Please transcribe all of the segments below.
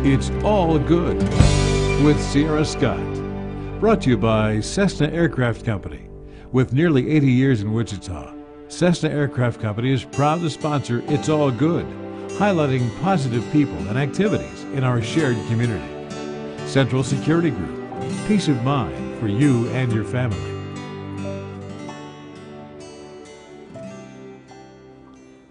It's All Good with Sierra Scott. Brought to you by Cessna Aircraft Company. With nearly 80 years in Wichita, Cessna Aircraft Company is proud to sponsor It's All Good, highlighting positive people and activities in our shared community. Central Security Group, peace of mind for you and your family.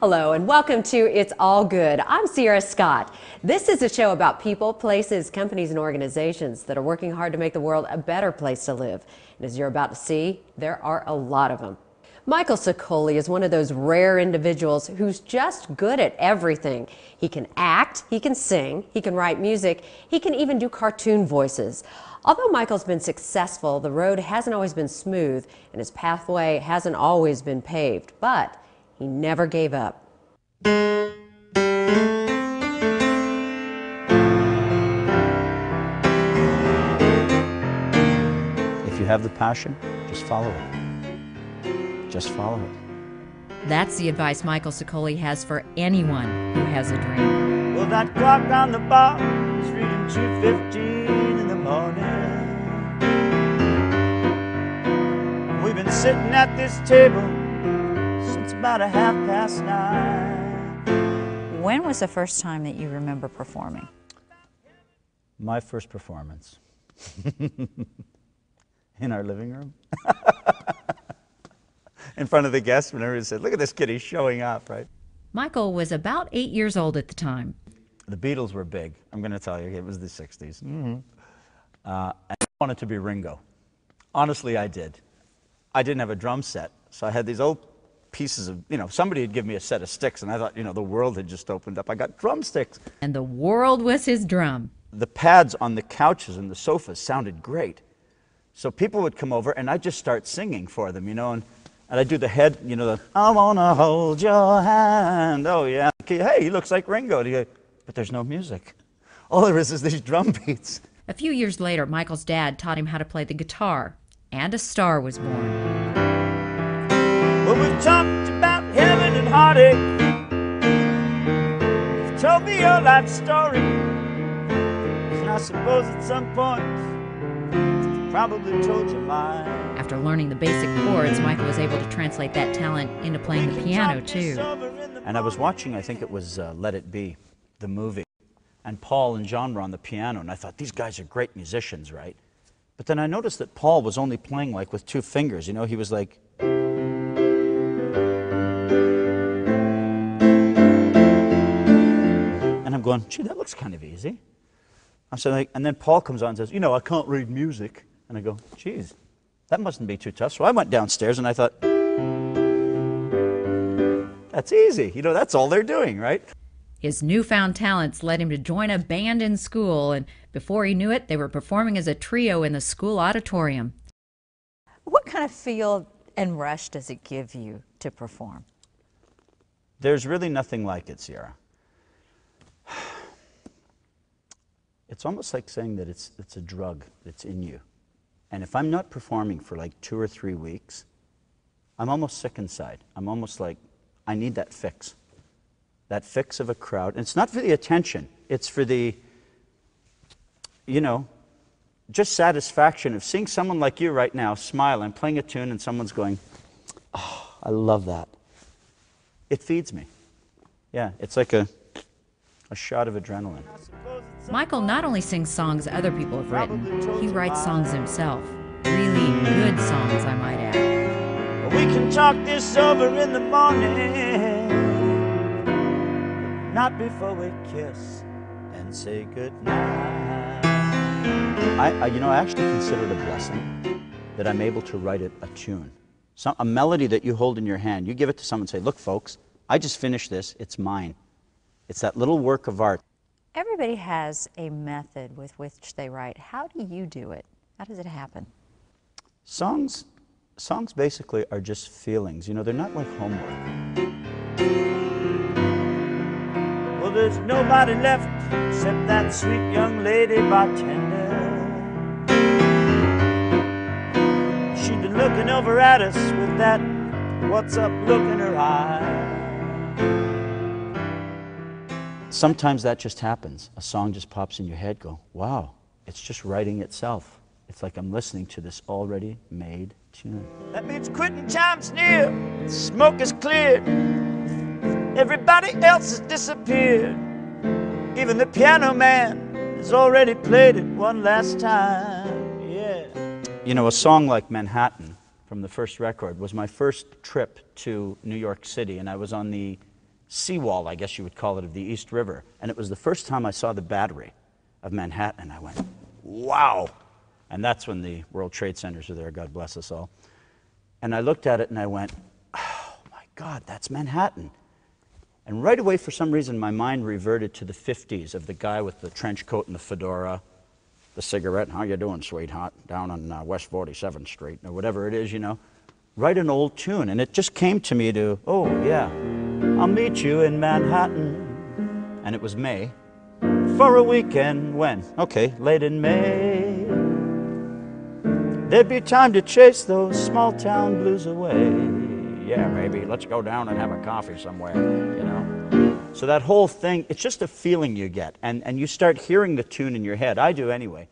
Hello and welcome to It's All Good. I'm Sierra Scott. This is a show about people, places, companies, and organizations that are working hard to make the world a better place to live. And as you're about to see, there are a lot of them. Michael Sicoli is one of those rare individuals who's just good at everything. He can act, he can sing, he can write music, he can even do cartoon voices. Although Michael's been successful, the road hasn't always been smooth and his pathway hasn't always been paved, but he never gave up. If you have the passion, just follow it. Just follow it. That's the advice Michael Sicoli has for anyone who has a dream. Well, that clock on the bar is reading 2:15 in the morning. We've been sitting at this table since about 9:30. When was the first time that you remember performing? My first performance. In our living room. In front of the guests, when everybody said, look at this kid, he's showing up, right? Michael was about 8 years old at the time. The Beatles were big. I'm going to tell you, it was the 60s. And I wanted to be Ringo. Honestly, I did. I didn't have a drum set, so I had these old pieces of, somebody had given me a set of sticks, and I thought, the world had just opened up. I got drumsticks. And the world was his drum. The pads on the couches and the sofas sounded great. So people would come over, and I'd just start singing for them, and I'd do the head, the, I wanna hold your hand, oh yeah. Hey, he looks like Ringo. But there's no music. All there is these drum beats. A few years later, Michael's dad taught him how to play the guitar, and a star was born. Well, we've talked about heaven and heartache. You've told me your life story. And I suppose at some point, you've probably told your mine. After learning the basic chords, Michael was able to translate that talent into playing the piano, too. And I was watching, I think it was Let It Be, the movie. And Paul and John were on the piano, and I thought, these guys are great musicians, right? But then I noticed that Paul was only playing like with two fingers, he was like... And I'm going, gee, that looks kind of easy. And then Paul comes on and says, I can't read music. And I go, geez, that mustn't be too tough. So I went downstairs and I thought, that's easy. That's all they're doing, right? His newfound talents led him to join a band in school, and before he knew it, they were performing as a trio in the school auditorium. What kind of feel and rush does it give you to perform? There's really nothing like it, Sierra. It's almost like saying that it's a drug that's in you. And if I'm not performing for like 2 or 3 weeks, I'm almost sick inside. I'm almost like, I need that fix. That fix of a crowd. And it's not for the attention. It's for the, just satisfaction of seeing someone like you right now smile and playing a tune and someone's going, oh, I love that. It feeds me. Yeah, it's like a shot of adrenaline. Michael not only sings songs other people have written, he writes songs himself. Really good songs, I might add. We can talk this over in the morning, not before we kiss and say goodnight. I actually consider it a blessing that I'm able to write a tune. A melody that you hold in your hand. You give it to someone and say, look, folks, I just finished this. It's mine. It's that little work of art. Everybody has a method with which they write. How do you do it? How does it happen? Songs basically are just feelings. They're not like homework. Well, there's nobody left except that sweet young lady bartender. She'd been looking over at us with that what's up look in her eye. sometimes that just happens. A song just pops in your head, go, wow, it's just writing itself. It's like I'm listening to this already made tune. That means quitting time's near, smoke is cleared, everybody else has disappeared. Even the piano man has already played it one last time, yeah. You know, a song like Manhattan from the first record was my first trip to New York City, and I was on the seawall, I guess you would call it, of the East River, and it was the first time I saw the Battery of Manhattan, and I went, wow. And that's when the World Trade Centers were there, God bless us all. And I looked at it and I went, oh my God, that's Manhattan. And right away, for some reason, my mind reverted to the 50s of the guy with the trench coat and the fedora, the cigarette, how you doing, sweetheart, down on West 47th Street, or whatever it is, you know. Write an old tune, and it just came to me to, oh yeah, I'll meet you in Manhattan. And it was May. For a weekend, when? Okay, late in May. There'd be time to chase those small town blues away. Yeah, baby, let's go down and have a coffee somewhere, you know. So that whole thing, it's just a feeling you get, and you start hearing the tune in your head. I do anyway.